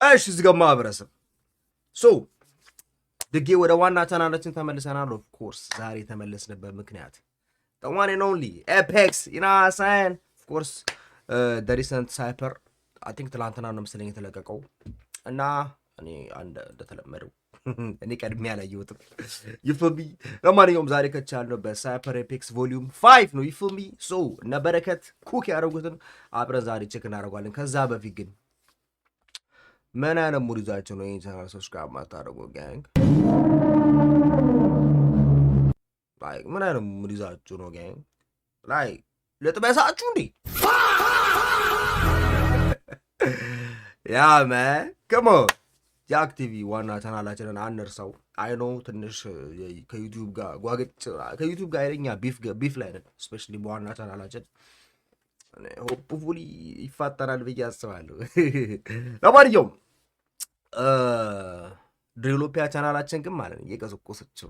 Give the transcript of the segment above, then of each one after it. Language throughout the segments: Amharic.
እሺ እዚህ ጋር ማህበረሰብ ድጌ ወደ ዋና ቻናላችን ተመልሰናል። ኦፍ ኮርስ ዛሬ ተመለስንበት ምክንያት the one and only Apex, you know what I'm saying? Of course, the recent Cypher, I think ትላንትና ነው መሰለኝ የተለቀቀው እና እኔ እንደተለመደው እኔ ቀድሜ ያላየሁትም ይፈሚ ለማንኛውም ዛሬ ከቻልነው በሳይፐር ኤፔክስ ቮሊዩም 5 ነው ይፈሚ እነ በረከት ኩክ ያደረጉትን አብረን ዛሬ ቼክ እናደርጋለን። ከዛ በፊት ግን ምን አይነት ሙድ ይዛችሁ ነው ይሄን ቻናል ሰብስክራይብ ማታደርጉ ጋንግ? ላይክ ምን አይነት ሙድ ይዛችሁ ነው ጋንግ? ላይክ ለጥበሳችሁ እንዴ? ያ ማን come on ጃክ ቲቪ ዋና ቻናላችንን አንርሳው። አይ ኖ ትንሽ ከዩቲዩብ ጋር ከዩቲዩብ ጋር አይደኛ ቢፍ ላይ ነን፣ ስፔሻሊ በዋና ቻናላችን ሆፕፉሊ ይፋጠናል ብዬ አስባለሁ። ለማንኛውም ድሪሎፒያ ቻናላችን ግን ማለት ነው እየቀሰቀሰችው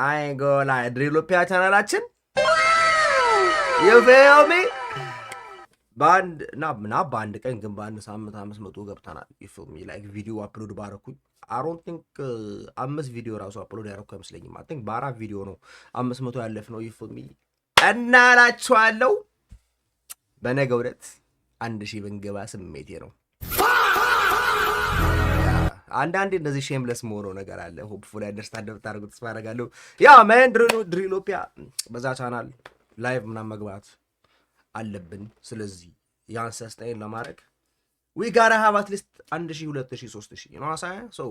አይ ጎላ ድሪሎፒያ ቻናላችን ይፈሚ በአንድ ቀን ግን በአንድ ሳምንት 500 ገብተናል። ይፈሚ ላይክ ቪዲዮ አፕሎድ ባረኩኝ አይ ዶንት ቲንክ 5 ቪዲዮ ራሱ አፕሎድ ያደረኩ አይመስለኝም። አይ ቲንክ በ4 ቪዲዮ ነው 500 ያለፍነው። ይፈሚ እናላችኋለሁ በነገው ዕለት 1000 ብንገባ ስሜቴ ነው። አንዳንዴ እንደዚህ ሼምለስ መሆነው ነገር አለ። ሆፕፉሊ አንደርስታንድ ብታደርጉት ተስፋ አደርጋለሁ። ያ ማን ድሪሎፒያ በዛ ቻናል ላይቭ ምናምን መግባት አለብን። ስለዚህ ያን ሰስቴን ለማድረግ we gotta have at least 1000 2000 3000 you know what I'm saying? so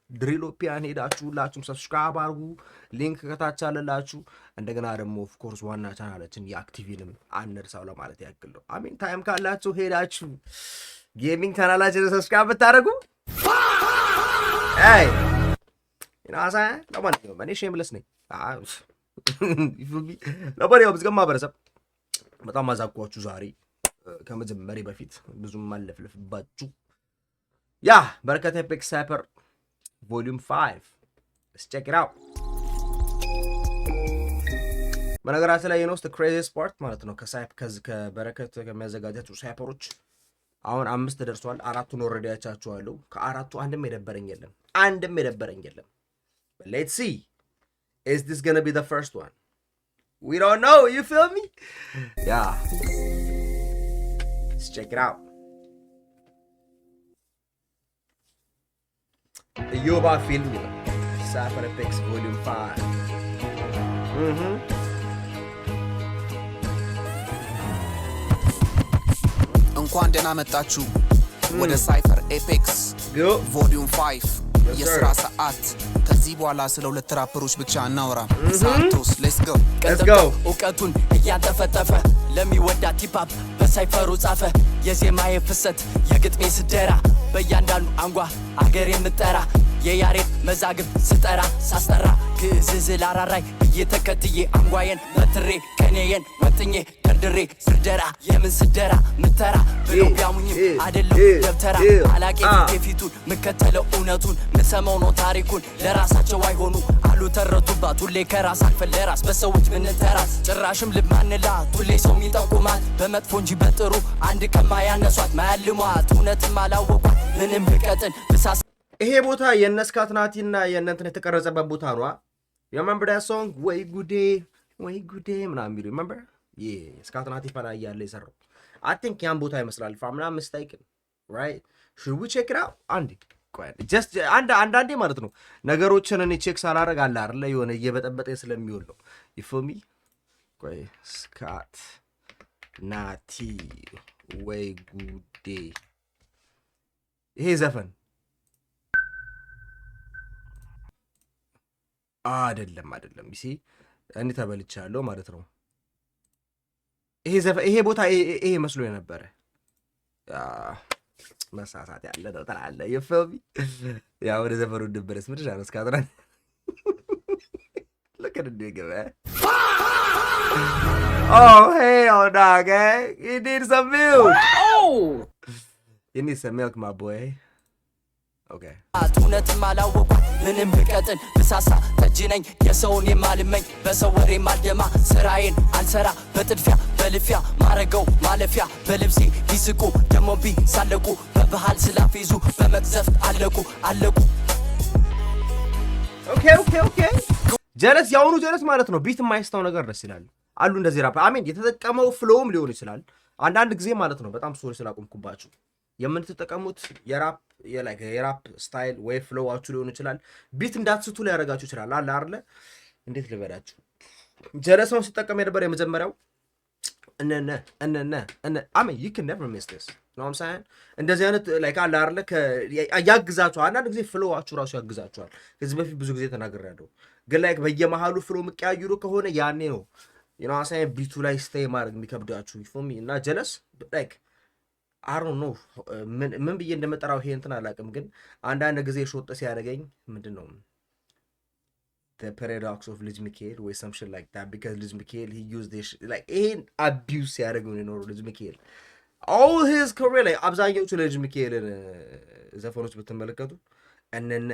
ድሪሎፒያን ሄዳችሁ ሁላችሁም ሰብስክራይብ አድርጉ። ሊንክ ከታች አለላችሁ። እንደገና ደግሞ ኦፍ ኮርስ ዋና ቻናላችን የአክቲቪንም አንርሳው ለማለት ያክል ነው። አሚን ታይም ካላችሁ ሄዳችሁ ጌሚንግ ቻናላችን ሰብስክራይብ ብታደርጉ አይ እናሳ ለማንኛውም እኔ ሼምለስ ነኝ። ለማንኛውም ዝገማ ማህበረሰብ በጣም ማዛቋችሁ ዛሬ ከመጀመሪያ በፊት ብዙም ማለፍለፍባችሁ ያ በረከት ኤፔክስ ሳይፐር ቮሊዩም 5 let's check it out። በነገራችን ላይ ነው ክሬዚስት ፓርት ማለት ነው ከበረከት ከሚያዘጋጃቸው ሳይፐሮች አሁን 5 ደርሷል። 4ቱን ኦልሬዲ ያቻችኋለሁ። ከ4ቱ አንድም የደበረኝ የለም but let's see, is this gonna be the first one? We don't know, you feel me? Yeah, let's check it out. The Yoba film, Cypher Apex Volume 5. እንኳን ደህና መጣችሁ ወደ ሳይፈር ኤፔክስ ቮሊዩም 5 የሥራ ሰዓት። ከዚህ በኋላ ስለ ሁለት ራፐሮች ብቻ እናወራ። ሳንቶስ ሌትስ ጎ እውቀቱን እያጠፈጠፈ ለሚወዳት ሂፓፕ በሳይፈሩ ጻፈ። የዜማዬ ፍሰት የግጥሜ ስደራ በእያንዳንዱ አንጓ አገር የምጠራ የያሬድ መዛግብ ስጠራ ሳስጠራ ግዕዝ ላራራይ እየተከትዬ አንጓዬን መትሬ ከኔየን ወጥኜ ደርድሬ ስደራ የምን ስደራ ምተራ ብለው ቢያሙኝም አይደለም ደብተራ አላቄ ፊቱን ምከተለው እውነቱን ምሰማው ነው ታሪኩን ለራሳቸው አይሆኑ አሉ ተረቱባት ሁሌ ከራስ አልፈን ለራስ በሰዎች ምንተራስ ጭራሽም ልማንላት ሁሌ ሰው የሚጠቁማት በመጥፎ እንጂ በጥሩ አንድ ከማያነሷት ማያልሟት እውነትም አላወቋት ምንም ብቀጥን ብሳስ ይሄ ቦታ የነስካትናቲና የነንተን የተቀረጸበት ቦታ ነው። remember that song ወይ ጉዴ ምናምን ቢሉ remember ስካትናቲ ፈላ ያለ ይሰራው I think ያን ቦታ ይመስላል if I'm not mistaken, right? should we check it out? just አንዳንዴ ማለት ነው ነገሮችን እኔ ቼክ ሳላረግ አለ አይደል የሆነ እየበጠበጠ ስለሚውል ነው። you feel me? ቆይ ስካት ናቲ ወይ ጉዴ ይሄ ዘፈን አይደለም ይሲ እኔ ተበልቻለሁ ማለት ነው። ይሄ ቦታ ይሄ መስሎ የነበረ መሳሳት ያለ ነው ተላለ ይፈቢ ያ ወደ ዘፈሩ ድብረስ ምድር አስካትራ ለከደ ገበ oh hell dog you need some milk. You need some milk my boy. Okay. እውነትም አላወቋት ምንም ብቀጥን ብሳሳ ተጅነኝ የሰውን የማልመኝ በሰው ወሬ ማልደማ ስራዬን አልሰራ በጥድፊያ በልፊያ ማረገው ማለፊያ በልብሴ ቢስቁ ደሞ ቢሳለቁ በባህል ስላፌዙ በመቅዘፍት አለቁ ኦኬ ጀለስ ያውኑ ጀለስ ማለት ነው ቢት የማይስታው ነገር ደስ ይላል አሉ እንደዚህ ራፕ አሜን የተጠቀመው ፍሎውም ሊሆን ይችላል አንዳንድ ጊዜ ማለት ነው በጣም ሶሪ ስላቆምኩባችሁ የምትጠቀሙት የራፕ ስታይል ወይ ፍሎዋችሁ ሊሆን ይችላል ቢት እንዳትስቱ ላይ ያረጋችሁ ይችላል አለ አይደለ እንዴት ልበላችሁ ጀለስን ሲጠቀም የነበረ የመጀመሪያው እነ አሜን you can never miss this ነው አምሳን እንደዚህ አይነት ላይክ አለ አይደለ ያግዛችኋል አንዳንድ ጊዜ ፍሎዋችሁ ራሱ ያግዛችኋል ከዚህ በፊት ብዙ ጊዜ ተናግሬያለሁ ግን ላይክ በየመሃሉ ፍሎ መቀያየሩ ከሆነ ያኔ ነው you know what I'm saying ቢቱ ላይ ስቴይ ማድረግ የሚከብዳችሁ for me እና ጀለስ like I don't know ምን ብዬ እንደመጠራው ይሄ እንትን አላውቅም ግን አንዳንድ ጊዜ ሾጥ ሲያደርገኝ ምንድነው the paradox of ልጅ ሚካኤል ወይ some shit like that because ልጅ ሚካኤል he used this like ይሄን abuse ያደርገው ነው ልጅ ሚካኤል all his career like አብዛኞቹ ልጅ ሚካኤልን ዘፈኖች ብትመለከቱ እነነ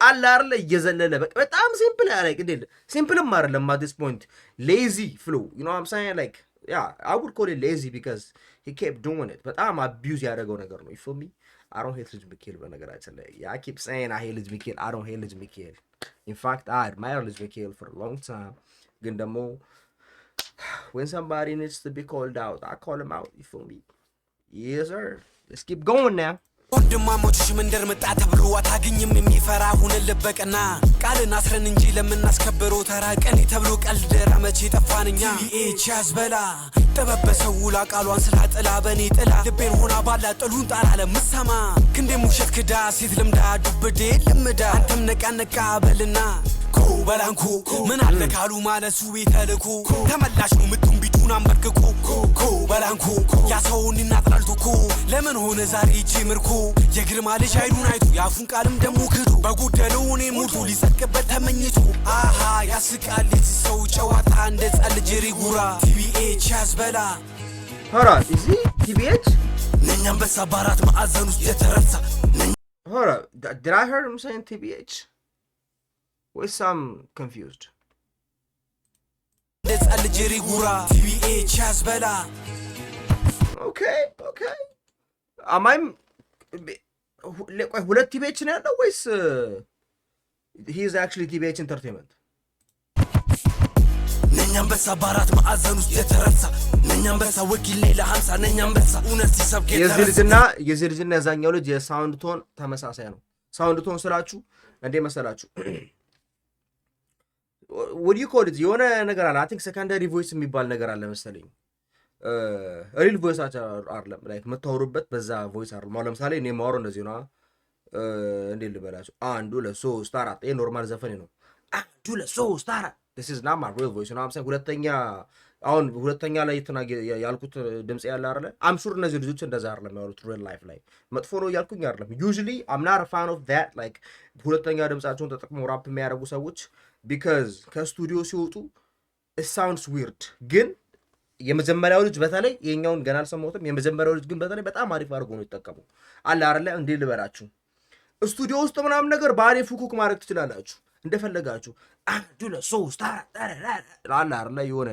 አለ አይደለ እየዘለለ በጣም ሲምፕል ያደርግ እንዴ ሲምፕልም አይደለም at this point lazy flow you know what I'm saying like yeah I would call it lazy because he kept doing it በጣም abuse ያደረገው ነገር ነው for me I don't hate ልጅ ሚካኤል በነገራችን ላይ I keep saying I hate ልጅ ሚካኤል I don't hate ልጅ ሚካኤል in fact I admire ልጅ ሚካኤል for a long time ግን ደግሞ when somebody needs to be called out I call him out you feel me yes sir let's keep going now ወንድማሞችሽ መንደር መጣ ተብሎ አታገኝም የሚፈራ ሁን ልበቀና ቃልን አስረን እንጂ ለምናስከብረው ተራቀን ተብሎ ቀልድ ረመቼ ጠፋንኛ ቢኤች ያዝበላ ተበበሰው ላቃሏን ስላጥላ በኔ ጥላ ልቤን ሆና ባላ ጥሉን ጣራ ለምሰማ ክንዴ ሙሸት ክዳ ሲት ልምዳ ዱብዴ ልምዳ አንተም ነቃነቃ በልና በላንኩ ምን አለ ካሉ ማለሱ ቤተልኩ ተመላሽ ነው ምቱም ቢቱን አንበርክኩ በላንኩ ያሰውን እናጥላልቱኩ ለምን ሆነ ዛሬ ጂምርኩ የግርማ ልጅ አይዱን አይቱ ያፉን ቃልም ደሞ ክዱ በጉደለው እኔ ሙሉ ሊሰቅበት ተመኝቱ አሃ ያስቃል ልጅ ሰው ጨዋታ እንደ ጸልጅ ሪጉራ ቲቢኤች ያዝበላ ሆራ እዚ ቲቢኤች ነኛም በሰባራት ማዕዘን ውስጥ የተረሳ ሆራ did I heard him saying TBH Wait, I'm confused. Okay. Am I ሁለት TBH ነው ያለው ወይስ he is actually TBH Entertainment? ነኛም በሰባራት ማዕዘን ውስጥ የተረሳ ነኛም በሳ ወኪል ሌላ 50 ነኛም በሳ እውነት ሲሰብክ የዚህ ልጅና ያዛኛው ልጅ የሳውንድ ቶን ተመሳሳይ ነው ሳውንድ ቶን ስላችሁ እንዴ መሰላችሁ what do you call it የሆነ ነገር አለ I think secondary voice የሚባል ነገር አለ መሰለኝ real voice አይደለም like መታወሩበት በዛ voice አይደለም ማለት ለምሳሌ እኔ ማወራው እንደዚህ ነው እንዴ ልበላችሁ 1 2 3 4 ይሄ ኖርማል ዘፈኔ ነው 1 2 3 4 this is not my real voice you know what I'm saying ሁለተኛ ላይ ያልኩት ድምጽ ያለ አይደለ I'm sure እነዚህ ልጆች እንደዛ አይደለም ያሉት real life ላይ መጥፎ ነው ያልኩኝ አይደለም usually I'm not a fan of that like ሁለተኛ ድምጻቸውን ተጠቅመው ራፕ የሚያደርጉ ሰዎች because ከስቱዲዮ ሲወጡ it sounds weird ግን የመጀመሪያው ልጅ በተለይ የኛውን ገና አልሰማሁትም የመጀመሪያው ልጅ ግን በተለይ በጣም አሪፍ አድርጎ ነው የተጠቀሙ አለ አይደለ እንዴ ልበራችሁ ስቱዲዮ ውስጥ ምናምን ነገር ባሪ ፉኩክ ማድረግ ትችላላችሁ እንደፈለጋችሁ አንዱ ለሶስት አለ አይደለ የሆነ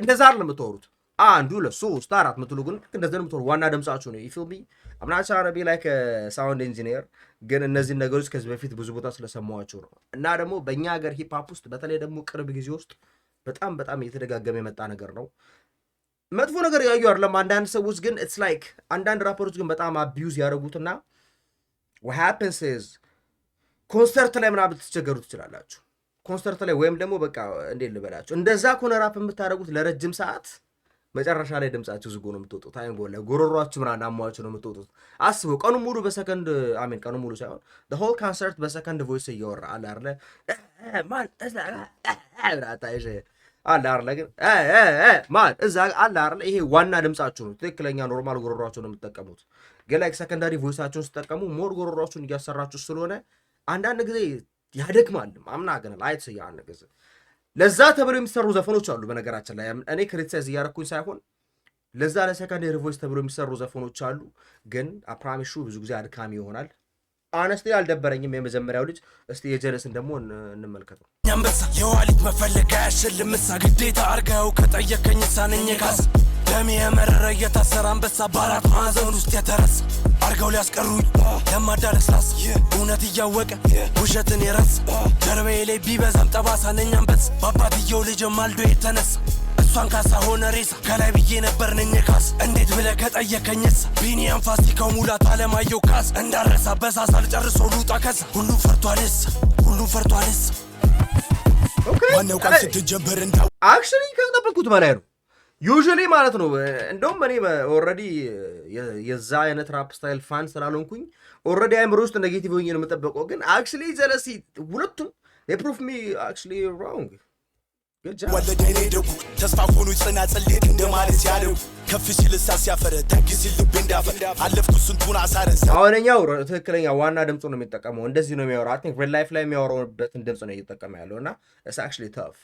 እንደዛ አይደለም የምትወሩት አንዱ ለሶስት አራት ምትሉ ግን እንደዛ ነው የምትወሩ ዋና ድምጻችሁ ነው you feel me I'm not trying to be like a sound engineer ግን እነዚህ ነገሮች ከዚህ በፊት ብዙ ቦታ ስለሰማዋቸው ነው እና ደግሞ በእኛ ሀገር ሂፕ ሆፕ ውስጥ በተለይ ደግሞ ቅርብ ጊዜ ውስጥ በጣም እየተደጋገመ የመጣ ነገር ነው መጥፎ ነገር ያዩ አይደለም አንዳንድ ሰዎች ግን it's like አንዳንድ ራፐሮች ግን በጣም abuse ያደርጉትና what happens is ኮንሰርት ላይ ምናምን ትቸገሩ ትችላላችሁ ኮንሰርት ላይ ወይም ደግሞ በቃ እንዴ ልበላችሁ እንደዛ ኮነ ራፕ የምታደርጉት ለረጅም ሰዓት መጨረሻ ላይ ድምጻችሁ ዝጎ ነው የምትወጡት አይንጎለ ጎሮሯችሁ ምናምን አሟችሁ ነው የምትወጡት አስቡ ቀኑ ሙሉ በሰከንድ አሜን ቀኑ ሙሉ ሳይሆን the whole concert በሰከንድ ቮይስ እያወራ አለ አይደለ ማን እዛ አታይሽ አለ አይደለ ግን ማን እዛ አለ አይደለ ይሄ ዋና ድምጻችሁ ነው ትክክለኛ ኖርማል ጎሮሯችሁ ነው የምትጠቀሙት ግን ላይክ ሰከንዳሪ ቮይሳችሁን ስትጠቀሙ ሞር ጎሮሯችሁን እያሰራችሁ ስለሆነ አንዳንድ ጊዜ ያደግማል አምና ግን ላይት ሲያን ነገር ለዛ ተብሎ የሚሰሩ ዘፈኖች አሉ በነገራችን ላይ እኔ ክሪቲሳይዝ ያረኩኝ ሳይሆን ለዛ ለሰከንዳሪ ቮይስ ተብሎ የሚሰሩ ዘፈኖች አሉ ግን አፕራሚሹ ብዙ ጊዜ አድካሚ ይሆናል honestly አልደበረኝም የመጀመሪያው ልጅ እስቲ የጀለስን ደግሞ እንመልከተው አንበሳ የዋሊት መፈለጋ ያሸልምሳ ግዴታ አርጋው ከጠየቀኝ ሳነኝ ካስ ደሜ የመረረ የታሰረ አንበሳ በአራት ማዕዘን ውስጥ የተረሳ አርጋው ሊያስቀሩኝ ለማዳለስላስ እውነት እያወቀ ውሸትን የረሳ ጀርባዬ ላይ ቢበዛም ጠባሳ ነኝ አንበሳ በአባትየው ልጅ ማልዶ የተነሳ እሷን ካሳ ሆነ ሬሳ ከላይ ብዬ ነበር ነኝ ካስ እንዴት ብለህ ከጠየቀኝስ ቢኒያም ፋሲካው ሙላት አለማየሁ ካስ እንዳረሳ በሳሳ ልጨርሶ ሉጣ ከሳ ሁሉም ፈርቷልስ ዋናው ቃል ስትጀምር እንዳው አክቹሊ ከጠበቅኩት በላይ ነው ዩዥሊ ማለት ነው እንደውም እኔ ኦልሬዲ የዛ አይነት ራፕ ስታይል ፋን ስላልሆንኩኝ ኦልሬዲ አይምሮ ውስጥ ኔጌቲቭ ሆኜ ነው የምጠበቀው ግን አክቹሊ ጀለሲ ሁለቱም they prove me actually wrong ወለደኔ ደጉ ተስፋ ሆኖ ጽናጽል እንደማለት ያለው ከፍ ሲል ሲያፈረ ታግስ ልብ እንዳፈ አለፍኩ ስንቱን አሳረሰ አሁንኛው ትክክለኛ ዋና ድምፁ ነው የሚጠቀመው እንደዚህ ነው የሚያወራው I think real life ላይ የሚያወራውበትን ድምፅ ነው እየተጠቀመ ያለውና it's actually tough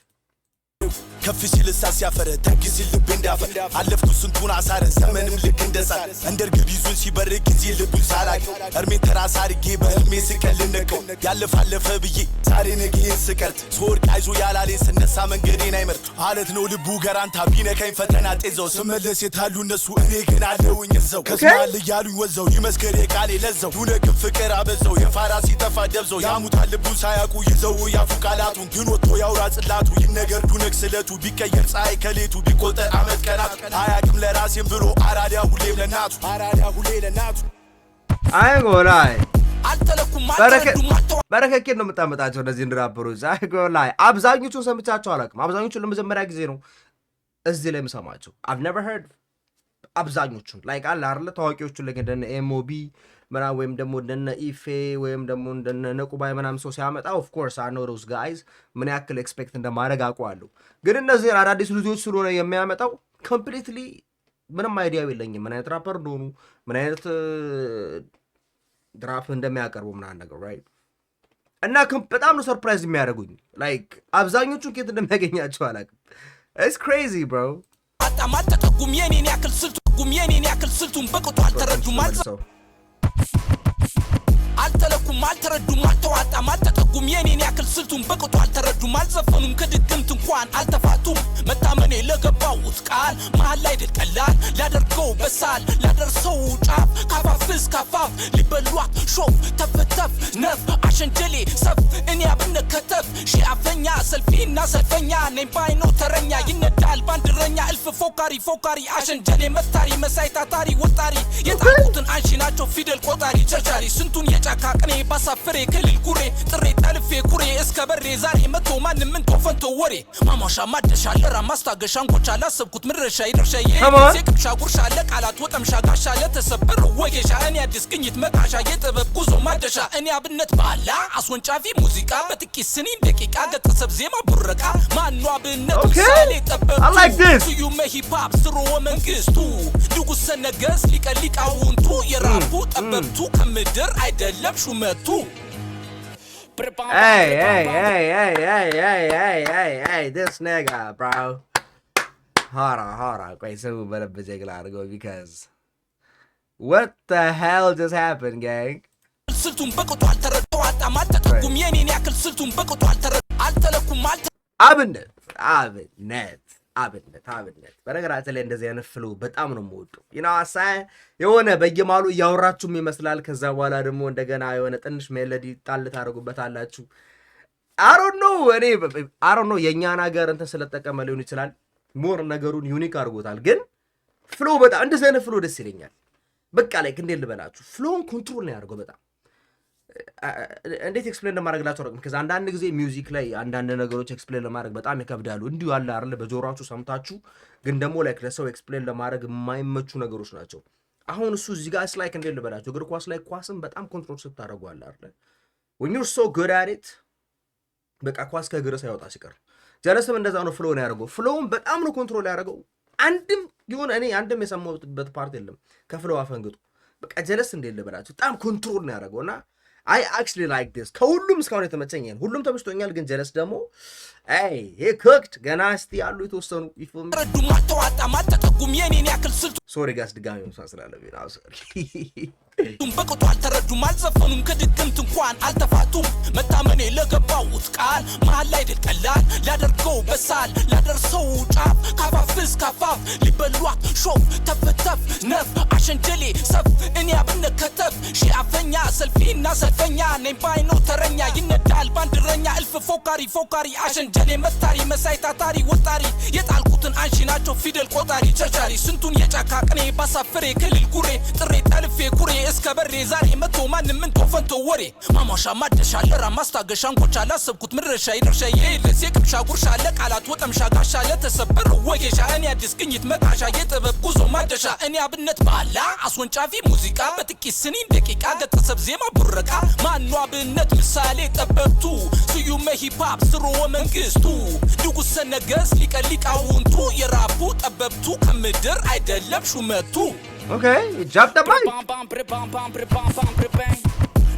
ከፍ ሲል ሲያፈረ ታግስ ልብ እንዳፈ አለፍኩ ስንቱን አሳረሰ ዘመንም ልክ እንደሳ እንደርግብ ይዙን ሲበር ጊዜ ልቡን ሳላቅ እርሜን ተራሳ አድርጌ በህልሜ ስቀልነቀው ያለፋለፈ ብዬ ዛሬ ነገዬን ስቀርት ስወድቅ አይዞ ያላለኝ ስነሳ መንገዴን አይመርጥ አለት ነው ልቡ ገራንታ ቢነካኝ ፈተና ጤዘው ስመለስ የታሉ እነሱ እኔ ግን አለውኝ እዛው ከስማል እያሉኝ ወዘው ይመስከር የቃሌ ለዘው ዱነግብ ፍቅር አበዘው የፋራ ሲጠፋ ደብዘው ያሙታል ልቡ ሳያውቁ ይዘው ያፉ ቃላቱን ግን ወጥቶ ያውራ ጽላቱ ይነገር ዱነግ ስለቱ ቢቀየር ፀሐይ ከሌቱ ቢቆጠር አመት ቀናት አያቅም ለራሴም ብሎ አራዳ ሁሌ ለናቱ አይጎላይ አልተለኩም በረከኬ ነው የምታመጣቸው እነዚህ ራፐሮች አይጎላይ አብዛኞቹን ሰምቻቸው አላውቅም አብዛኞቹን ለመጀመሪያ ጊዜ ነው እዚህ ላይ የምሰማቸው I've never heard አብዛኞቹን ላይክ አለ አይደል ታዋቂዎቹን ላይ እንደነ ኤምኦቢ ምናምን ወይም ደግሞ እንደነ ኢፌ ወይም ደግሞ እንደነ ነቁባይ ምናምን ሰው ሲያመጣ of course I know those guys ምን ያክል ኤክስፔክት እንደማድረግ አውቀዋለሁ ግን እነዚህ አዳዲስ ልጆች ስለሆነ የሚያመጣው completely ምንም አይዲያ የለኝም ምን አይነት ራፐር እንደሆኑ ምን አይነት ድራፕ እንደሚያቀርቡ ምናምን ነገር right እና በጣም ነው ሰርፕራይዝ የሚያደርጉኝ ላይክ አብዛኞቹን ከየት እንደሚያገኛቸው አላውቅም it's crazy bro አጣማጠቁም የኔን ያክል ስልቱን በቅጡ አልተረዱም አልተለኩም አልተረዱም አልተዋጣም አልተጠጉም የኔን ያክል ስልቱን በቅጡ አልተረዱም አልዘፈኑም ከድግምት እንኳን አልተፋቱም መታመኔ ለገባውት ቃል መሃል ላይ ድል ቀላል ላደርገው በሳል ላደርሰው ጫፍ ካፋፍስ ካፋፍ ሊበሏት ሾፍ ተፍተፍ ነፍ አሸንጀሌ ሰፍ እኔ አብነከተፍ ሺ አፈኛ ሰልፊና ሰልፈኛ ነኝ ባይኖ ተረኛ ይነዳል ባንድረኛ እልፍ ፎካሪ አሸንጀሌ መታሪ መሳይ ታታሪ ወጣሪ የጣቁትን አንሺ ናቸው ፊደል ቆጣሪ ቸርቻሪ ስንቱን የጫካ ቅኔ ባሳፍሬ ክልል ጉሬ ጥሬ ጠልፌ ኩሬ እስከ በሬ ዛሬ መቶ ማንም ምን ተፈንቶ ወሬ ማማሻ ማደሻ ለራ ማስታገሻ እንቆቻ ላሰብኩት ምድረሻ ይደርሻ የቅብሻ ጉርሻ ለቃላት ወጠምሻ ጋሻ ለተሰበረ ወጌሻ እኔ አዲስ ቅኝት መጣሻ የጥበብ ጉዞ ማደሻ እኔ አብነት ባላ አስወንጫፊ ሙዚቃ በጥቂት ስኒን ደቂቃ ገጠሰብ ዜማ ቡረቃ ማኑ አብነት ምሳሌ ጠበብቱ ስዩመ ሂፓፕ ስርወ መንግስቱ ንጉሠ ነገሥት ሊቀሊቃውንቱ የራፑ ጠበብቱ ከምድር አይደለም ሹመቱ Hey, this nigga, bro. Hold on. Wait, so better be taking out to go because what the hell just happened, gang? ስልቱን በቅጡ አልተረዱ አጣማጠቁም የኔን ያክል ስልቱን በቅጡ አልተለኩም አብነት በነገራችን ላይ እንደዚህ አይነት ፍሎ በጣም ነው የምወደው የሆነ በየማሉ እያወራችሁም ይመስላል ከዛ በኋላ ደግሞ እንደገና የሆነ ትንሽ ሜሎዲ ጣል ታደርጉበታላችሁ I don't know የኛን ሀገር እንትን ስለተጠቀመ ሊሆን ይችላል ሞር ነገሩን ዩኒክ አድርጎታል ግን ፍሎ በጣም እንደዚህ አይነት ፍሎ ደስ ይለኛል በቃ ላይ እንዴት ልበላችሁ ፍሎውን ኮንትሮል ነው ያደርገው በጣም እንዴት ኤክስፕሌን ለማድረግላችሁ አረጋግጥ ከዛ አንዳንድ ጊዜ ሚውዚክ ላይ አንዳንድ ነገሮች ኤክስፕሌን ለማድረግ በጣም ይከብዳሉ እንዲሁ አለ አይደል በጆሮአችሁ ሰምታችሁ ግን ደግሞ ላይክ ለሰው ኤክስፕሌን ለማድረግ የማይመቹ ነገሮች ናቸው አሁን እሱ እዚህ ጋር ላይክ እንዴት ልበላችሁ እግር ኳስ ላይ ኳስን በጣም ኮንትሮል ስታደርጉ አለ አይደል when you're so good at it በቃ ኳስ ከእግር ሳይወጣ ሲቀር ጀለስም እንደዛ ነው ፍሎ ነው ያደርገው ፍሎውን በጣም ነው ኮንትሮል ያደርገው አንድም የሰማሁበት ፓርት የለም ከፍሎው አፈንግጡ በቃ ጀለስ እንዴት ልበላችሁ በጣም ኮንትሮል ነው ያደርገውና I actually like this ከሁሉም እስካሁን የተመቸኝ ሁሉም ተመችቶኛል ግን ጀለስ ደግሞ Hey, he cooked ገና እስቲ ያሉ የተወሰኑ ይፎም ረዱም አልተዋጣም አልተጠጉም የኔን ያክል ስልቱ ሶሪ ጋስ ድጋሚ መስዋዕት ስላለብኝ ነው ሶሪ በቅጡ አልተረዱም አልዘፈኑም ከድግምት እንኳን አልተፋቱም መታመኔ ለገባውት ቃል መሃል ላይ ድል ቀላል ላደርገው በሳል ላደርሰው ጫፍ ካፋፍስ ካፋፍ ሊበሏት ሾፍ ተፍተፍ ነፍ አሸንጀሌ ሰፍ እኔ አብነት ከተፍ ሺ አፈኛ ሰልፊና ሰልፈኛ ነኝ ባይኖ ተረኛ ይነዳል ባንድረኛ እልፍ ፎካሪ አሸንጀሌ መታሪ መሳይ ታታሪ ወጣሪ የጣልኩትን አንሺ ናቸው ፊደል ቆጣሪ ቸርቻሪ ስንቱን የጫካ ቅኔ ባሳፍሬ ክልል ጉሬ ጥሬ ጠልፌ ኩሬ እስከ በሬ ዛሬ መቶ ማንም ምን ተፈንቶ ወሬ ማማሻ ማደሻ ለራ ማስታገሻ እንቆቻ ላሰብኩት ምድረሻ ይደርሻ የልስ የቅምሻ ጉርሻ ለቃላት ወጠምሻ ጋሻ ለተሰበረ ወጌሻ እኔ አዲስ ግኝት መጣሻ የጥበብ ጉዞ ማደሻ እኔ አብነት ባላ አስወንጫፊ ሙዚቃ በጥቂት ስኒን ደቂቃ ገጠሰብ ዜማ ቡረቃ ማኑ አብነት ምሳሌ ጠበብቱ ስዩመ ሂፓፕ ስርወ መንግስቱ ንጉሠ ነገሥት ሊቀ ሊቃውንቱ የራቡ ጠበብቱ ከምድር አይደለም ሹመቱ Okay, jump the mic.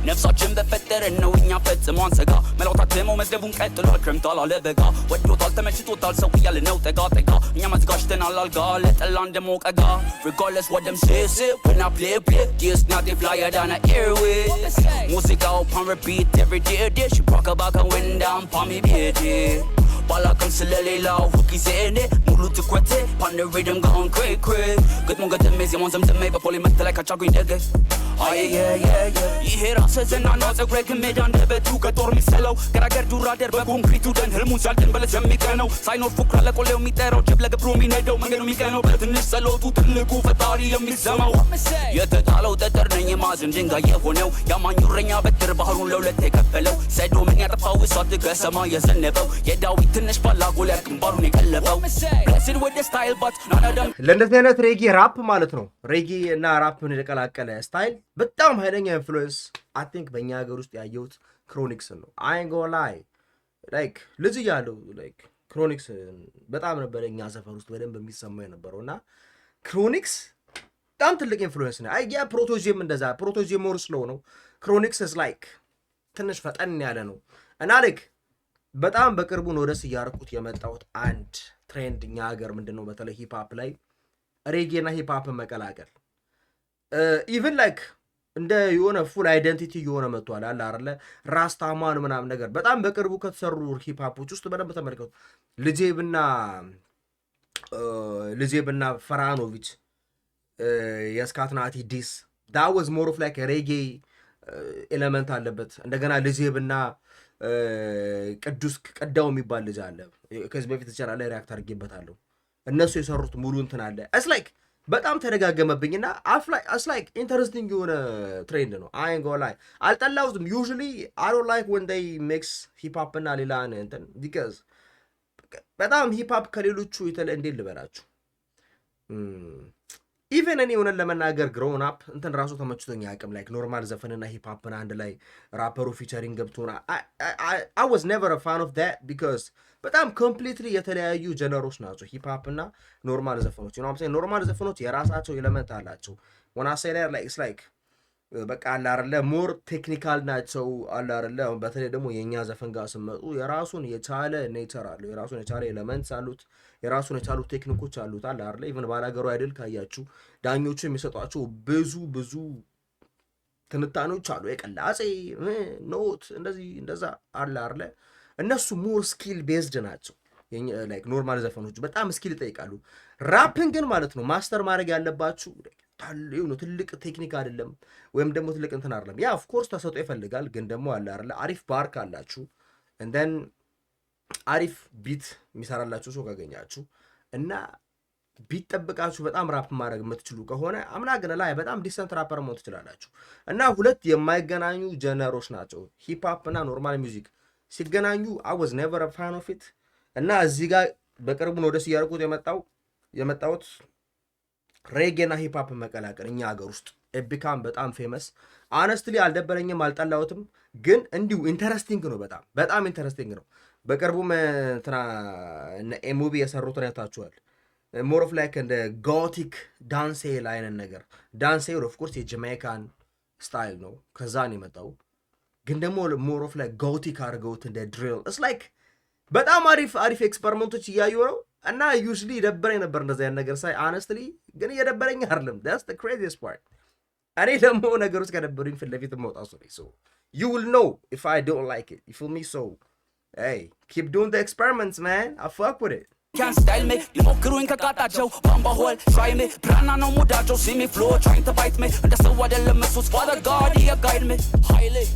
ነፍሳችን በፈጠረን ነው እኛ ፈጽሟን ሰጋ መላውታትመው መዝገቡን ቀጥሏል ክረምታል አለበጋ ወዶታል ተመችቶታል ሰው እያለ ነው ጠጋ እኛም አዘጋጅተናል አልጋ ለጠላን ደሞ ቀጋ regardless what them say when I play this not the flyer than a airways ሙዚቃው on repeat every day she rock about and wind down for me baby ባላቅም ስለሌላው ጊዜኔ ሙሉ ትኩረቴ on the rhythm gone cray ግጥሙን ገጥሜ ዜማውን ዘምዝሜ በፖሊ መተላይ ካቻጉኝ ደገ ይሄ ራሰ ዘናና ጸጉሬ ክሜዳ እንደበቱ ከጦር ሚሰለው ገራገር ዱራደር በኮንክሪቱ ደን ህልሙን ሲያልድን በለት የሚቀነው ሳይኖር ፉክራ ለቆሌው የሚጠራው ጀብ ለገብሮ የሚነደው መንገዱ የሚቀነው በትንሽ ጸሎቱ ትልቁ ፈጣሪ የሚሰማው የተጣለው ጠጠር ነኝ የማዕዘን ድንጋይ የሆነው ያማኙ እረኛ በትር ባህሩን ለሁለት የከፈለው ሰዶምን ያጠፋው እሳት ከሰማይ የዘነበው የዳዊት ትንሽ ባላጎሊያ ግንባሩን የቀለበው ብለስድ ወደ ስታይል ባት ናናደም ለእንደዚህ አይነት ሬጌ ራፕ ማለት ነው ሬጌ እና ራፕን የቀላቀለ ስታይል በጣም ኃይለኛ ኢንፍሉዌንስ አይ ቲንክ በእኛ ሀገር ውስጥ ያየሁት ክሮኒክስን ነው። አይ ጎ ላይ ላይክ ልጅ እያለሁ ላይክ ክሮኒክስ በጣም ነበር እኛ ሰፈር ውስጥ በደንብ የሚሰማው የነበረው እና ክሮኒክስ በጣም ትልቅ ኢንፍሉዌንስ ነው። ያ ፕሮቶጂም እንደዛ ፕሮቶጂም ሞር ስሎ ነው። ክሮኒክስ is like ትንሽ ፈጠን ያለ ነው እና ላይክ በጣም በቅርቡ ነው ደስ እያደረኩት የመጣሁት አንድ ትሬንድ እኛ ሀገር ምንድነው በተለይ ሂፕ ላይ ሬጌና ሂፕ መቀላቀል ኢቭን ላይክ እንደ የሆነ ፉል አይደንቲቲ የሆነ መጥቷል አለ አይደለ ራስታማን ምናምን ነገር በጣም በቅርቡ ከተሰሩ ሂፕሆፖች ውስጥ በደንብ ተመልከቱ። ልጄብና ፈራኖቪች የስካትናቲ ዲስ that was more of like a reggae ኤሌመንት አለበት። እንደገና ልጄብና ቅዱስ ቀዳው የሚባል ልጅ አለ ከዚህ በፊት ተቻለ ሪአክት አድርጌበታለሁ። እነሱ የሰሩት ሙሉ እንትን አለ it's like በጣም ተደጋገመብኝና as like interesting የሆነ ትሬንድ ነው። አይ ጎ ላይ አልጠላሁትም። usually I don't like when they mix hip hop እና ሌላ እንትን because በጣም ሂፕ ሆፕ ከሌሎቹ የተለ እንዴት ልበላችሁ ኢቨን እኔ ሆነን ለመናገር ግሮውን አፕ እንትን ራሱ ተመችቶኝ አቅም ላይክ ኖርማል ዘፈንና ሂፕ ሆፕን አንድ ላይ ራፐሩ ፊቸሪንግ ገብቶና I was never a fan of that because በጣም ኮምፕሊትሊ የተለያዩ ጀነሮች ናቸው ሂፕ ሆፕ እና ኖርማል ዘፈኖች ነው። አምሳሌ ኖርማል ዘፈኖች የራሳቸው ኤሌመንት አላቸው። when I say that like it's like በቃ አለ አይደለ ሞር ቴክኒካል ናቸው አለ አይደለ። በተለይ ደግሞ የኛ ዘፈን ጋር ስመጡ የራሱን የቻለ ኔቸር አለው፣ የራሱን የቻለ ኤሌመንትስ አሉት፣ የራሱን የቻሉ ቴክኒኮች አሉት አለ አይደለ። ኢቭን ባላገሩ አይደል ካያችሁ ዳኞቹ የሚሰጧቸው ብዙ ትንታኔዎች አሉ። የቀላጼ ኖት እንደዚህ እንደዛ አለ አይደለ። እነሱ ሞር ስኪል ቤዝድ ናቸው። ላይክ ኖርማል ዘፈኖች በጣም ስኪል ይጠይቃሉ። ራፕን ግን ማለት ነው ማስተር ማድረግ ያለባችሁ ትልቅ ቴክኒክ አይደለም ወይም ደግሞ ትልቅ እንትን አይደለም። ያ ኦፍ ኮርስ ተሰጥቶ ይፈልጋል፣ ግን ደግሞ አለ አይደለ አሪፍ ባርክ አላችሁ እንደን አሪፍ ቢት የሚሰራላችሁ ሰው ካገኛችሁ እና ቢት ጠብቃችሁ በጣም ራፕ ማድረግ የምትችሉ ከሆነ አምና ግን ላይ በጣም ዲሰንት ራፐር መሆን ትችላላችሁ። እና ሁለት የማይገናኙ ጀነሮች ናቸው ሂፕ ሆፕ እና ኖርማል ሚውዚክ ሲገናኙ I was never a fan of it። እና እዚህ ጋር በቅርቡ ነው ደስ እያደረኩት የመጣሁት ሬጌና ሂፕ ሆፕ መቀላቀል እኛ ሀገር ውስጥ ኤቢካም በጣም ፌመስ። አነስትሊ አልደበረኝም፣ አልጠላሁትም፣ ግን እንዲሁ ኢንተረስቲንግ ነው። በጣም ኢንተረስቲንግ ነው። በቅርቡም እንትና ኤሙቢ የሰሩትን ያታችኋል። ሞር ኦፍ ላይክ እንደ ጎቲክ ዳንሴል አይነት ነገር። ዳንሴል ኦፍ ኮርስ የጃማይካን ስታይል ነው፣ ከዛ ነው የመጣው። ግን ደግሞ ሞር ኦፍ ላይክ ጎቲክ አድርገውት እንደ ድሪል ኢትስ ላይክ በጣም አሪፍ ኤክስፐሪመንቶች እያዩ ነው እና ዩዝሊ ደበረኝ ነበር እንደዛ ያን ነገር ሳይ honestly ግን እየደበረኝ አይደለም that's the craziest part እኔ ደግሞ ነገሮች ከደበሩኝ ፊት ለፊት መውጣቱ ነው so you will know if I don't like it you feel me so hey keep doing the experiments man I fuck with it Can't style me, ሊሞክሩኝ ከቃጣቸው ባምባሆል try me ብራና ነው ሙዳቸው see me flow trying to bite me እንደ ሰው አይደለም እሱስ father God he guide me highly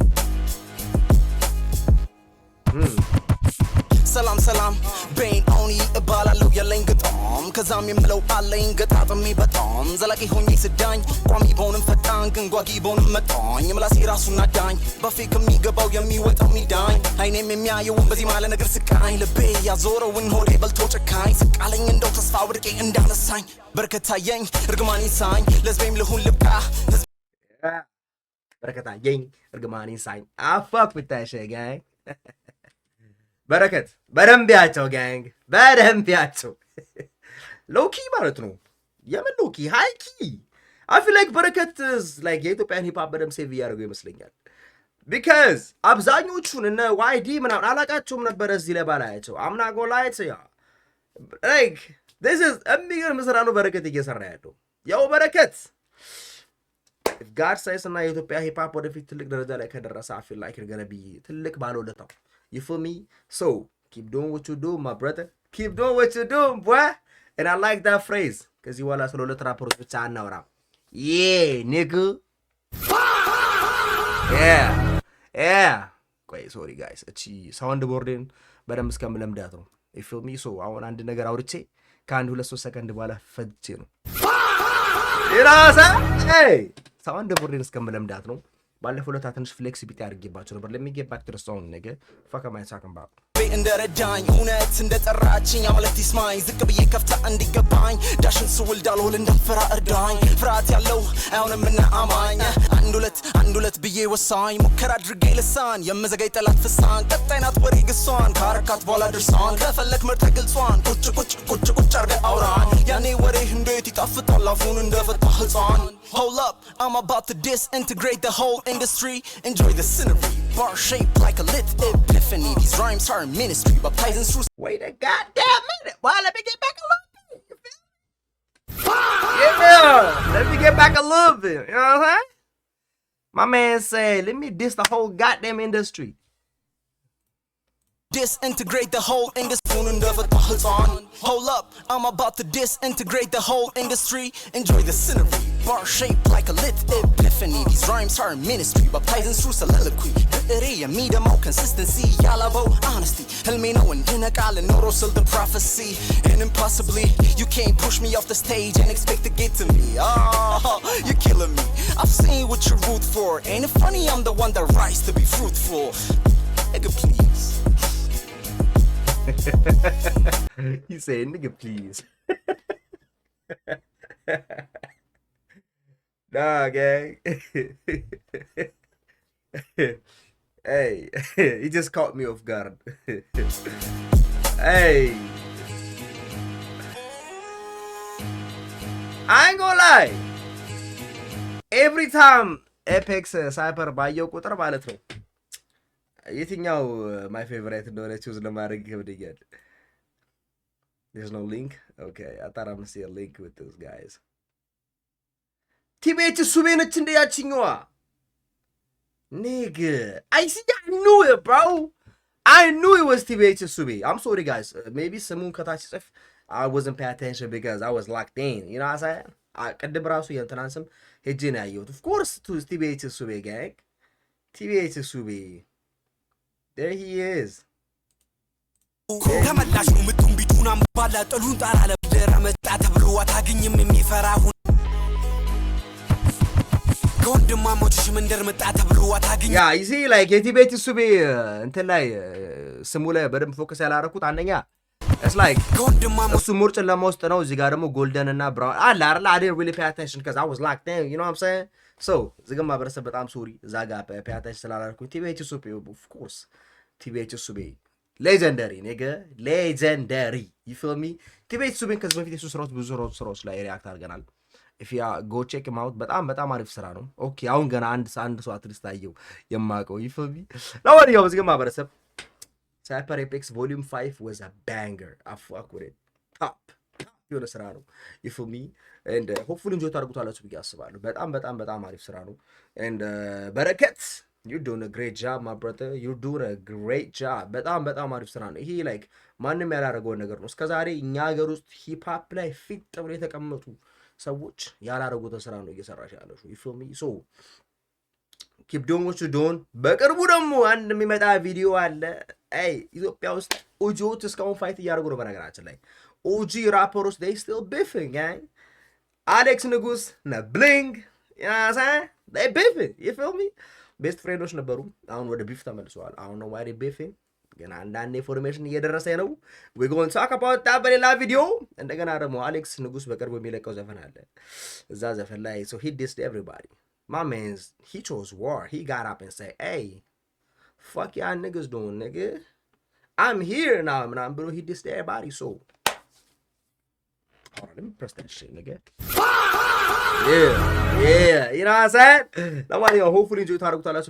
ሰላም ሰላም ቤን ኦኒ እባላለሁ የለኝ ግጣም ከዛም የምለው አለኝ ገጣጥሜ በጣም ዘላቂ ሆኜ ስዳኝ ቋሚ በሆንም ፈጣን ግን ጓጊ በሆንም መጣኝ ምላሴ ራሱን አዳኝ ባፌ ከሚገባው የሚወጣው ሚዳኝ አይኔም የሚያየውን በዚህ ማለ ነገር ስቃኝ ልቤ ያዞረውን ሆዴ በልቶ ጨካኝ ስቃለኝ እንደው ተስፋ ወድቄ እንዳነሳኝ በርከታየኝ እርግማን ይሳኝ ለዝቤም ልሁን ልብቃ በረከታየኝ እርግማን ይሳኝ አፋክ ብታሸ ጋይ በረከት በደንብ ያቸው ጋንግ በደንብ ያቸው ሎኪ ማለት ነው የምን ሎኪ ሃይኪ I feel like በረከት like የኢትዮጵያን ሂፕ ሆፕ በደንብ ሴቭ እያደረገው ይመስለኛል because አብዛኞቹን እነ ዋይዲ ምናምን አላቃቸውም ነበር እዚህ ላይ ባላያቸው I'm not gonna lie to you like this is የሚገርም ስራ ነው በረከት እየሰራ ያለው ያው በረከት if God says እና የኢትዮጵያ ሂፕ ሆፕ ወደፊት ትልቅ ደረጃ ላይ ከደረሰ I feel like you're gonna be ትልቅ ባለውለታው You feel me? So, keep doing what you do, my brother. Keep doing what you do, boy. And I like that phrase. Because you want to let rappers with China around. Yeah, nigga. Yeah. Okay, sorry, guys. Soundboarding. But I'm just going to do You feel me? So, I want to nigga out of can't do less so second while I fed you. You know what I'm saying? Hey! Soundboarding is coming to do ባለፈው ለታ ትንሽ ፍሌክሲቢሊቲ አድርጌባቸው ነበር let me get back to the song nigga fuck am I talking about እንደረዳኝ እውነት እንደጠራችኝ አውለት ይስማኝ ዝቅ ብዬ ከፍታ እንዲገባኝ ዳሽን ስውል ዳልሆል እንዳልፈራ እርዳኝ ፍርሃት ያለው አይሆንምና አማኝ አንድ ሁለት ብዬ ወሳኝ ሙከራ አድርጌ ልሳን የምዘጋይ ጠላት ፍሳን ቀጣይናት ወሬ ግሷን ካረካት በኋላ ድርሳን ከፈለክ ምርጥ ግልጿን ቁጭ አርገ አውራን ያኔ ወሬ እንዴት ይጣፍጣል አፉን እንደፈታ ህፃን Hold up, I'm about to disintegrate the whole industry. Enjoy the scenery, bar shaped like a lit epiphany. These rhymes are ministry, baptizing through. Wait a goddamn minute. Well, let me get back a little bit. Yeah, let me get back a little bit. You know what I'm saying? My man said, let me diss the whole goddamn industry. Disintegrate the whole industry. Hold up, I'm about to disintegrate the whole industry. Enjoy the scenery, bar shaped like a lit epiphany. These rhymes are ministry, baptizing through soliloquy. Area, me the more consistency, yalabo honesty. Helmino and Dinakal and Norosel the prophecy. And impossibly, you can't push me off the stage and expect to get to me. Oh, you're killing me. I've seen what you root for. Ain't it funny I'm the one that rise to be fruitful? Nigga, please. He said, nigga, please. Nah, gang. Hey, he just caught me off guard. Hey. I ain't gonna lie. Every time Apex Cypher ባየው ቁጥር ማለት ነው የትኛው my favorite እንደሆነ ቹዝ ለማድረግ ይከብደኛል There's no link? Okay, I thought I'm gonna see a link with those guys. TBH ሱቤ ነች እንደ ያችኛዋ Nigga, I knew it, bro. I knew it was TBH ሱቤ. I'm sorry, guys. Maybe ስሙን ከታች ጽፍ I wasn't paying attention because I was locked in. You know what I'm saying? ቅድም ራሱ የእንትናን ስም ሄጄ ነው ያየሁት. Of course, to TBH ሱቤ, gang. TBH ሱቤ. There he is. ተመላሽ ነው ምቱም ቢቱና ባላ ጥሉን ጣራ ለብደራ መጣ ተብሎ አታገኝም የሚፈራው ከወንድማሞችሽ መንደር መጣ ተብሎ አታገኝ ያ you see like የቲቤት ሱቤ እንትን ላይ ስሙ ላይ በደንብ ፎከስ ያላረኩት አንደኛ it's like እሱ ሙርጭ ለማውስጥ ነው እዚህ ጋር ደግሞ ጎልደን እና ብራውን አላ አይደል I didn't really pay attention because I was locked in you know what I'm saying so ዝግማ ማህበረሰብ በጣም ሶሪ እዛ ጋር pay attention ስላላረኩት ቲቤት ሱቤ of course ቲቤት ሱቤ legendary nigga legendary you feel me ቲቤት ሱቤን ከዚህ በፊት የሱ ብዙ ስራዎች ላይ ሪአክት አድርገናል if you go check him out በጣም አሪፍ ስራ ነው ኦኬ አሁን ገና አንድ ሰው አትሊስት አየው የማቀው you feel me ለወዲያው ዝግማ ማህበረሰብ ሳይፐር ኤፔክስ ቮሊዩም 5 was a banger. I fuck with it. top የሆነ ስራ ነው ይፉሚ and hopefully enjoy ታደርጉታላችሁ ብዬ አስባለሁ። በጣም አሪፍ ስራ ነው and በረከት you're doing a great job my brother, you're doing a great job። በጣም አሪፍ ስራ ነው ይሄ። like ማንም ያላረገው ነገር ነው እስከዛሬ እኛ ሀገር ውስጥ ሂፕ ሆፕ ላይ ፊት ብሎ የተቀመጡ ሰዎች ያላረጉት ስራ ነው እየሰራሽ ያለሽው ይፉሚ። so keep doing what you're doing። በቅርቡ ደግሞ አንድ የሚመጣ ቪዲዮ አለ። አይ ኢትዮጵያ ውስጥ ኦጂዎች እስካሁን ፋይት እያደረጉ ነው። በነገራችን ላይ ኦጂ ራፐሮች they still beefing gang። አሌክስ ንጉስ እና ብሊንግ they beefing you feel me። ቤስት ፍሬንዶች ነበሩ፣ አሁን ወደ ቢፍ ተመልሰዋል። አሁን ነው why they beefing ግን አንዳንድ ኢንፎርሜሽን እየደረሰ ነው። we going to talk about that በሌላ ቪዲዮ። እንደገና ደግሞ አሌክስ ንጉስ በቅርቡ የሚለቀው ዘፈን አለ። እዛ ዘፈን ላይ so he dissed everybody. My man's, he chose war. He got up and said, hey, fuck y'all niggas doing, nigga. I'm here now, man. Bro, he dissed everybody, so. Hold on, let me press that shit, nigga. Yeah. You know what I'm saying? Nobody gonna hopefully enjoy talking to us.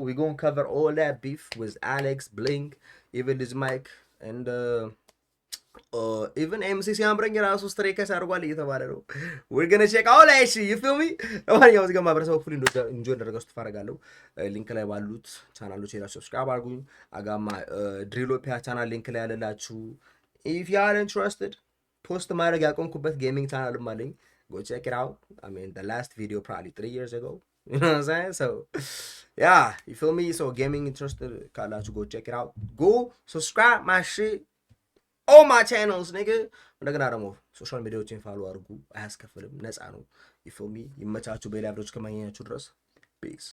We're gonna cover all that beef with Alex, Blink, even this mic, and even MC ሲያምረኝ ራሱ ስትሬከስ አድርጓል እየተባለ ነው። we're gonna check all that shit you feel me። ለማንኛውም እዚህ ጋር ማብረሰው ፉል ኢንጆይ እንዳደረጋችሁ ተፋረጋለሁ። ሊንክ ላይ ባሉት ቻናሎች ሄዳችሁ ሰብስክራይብ አድርጉኝ። አጋማ ድሪሎፒያ ቻናል ሊንክ ላይ ያለላችሁ if you are interested ፖስት ማድረግ ያቆምኩበት ጌሚንግ ቻናልም አለኝ። go check it out. I mean the last video probably 3 years ago, you know what I'm saying? So yeah, you feel me? So gaming interested ካላችሁ go check it out. Go subscribe my shit all my channels, nigga. እንደገና ደግሞ ሶሻል ሚዲያዎችን ፋሎ አድርጉ፣ አያስከፍልም፣ ነፃ ነው። you feel me? ይመቻችሁ። በሌላ ቪዲዮዎች ከማግኘታችሁ ድረስ ፒስ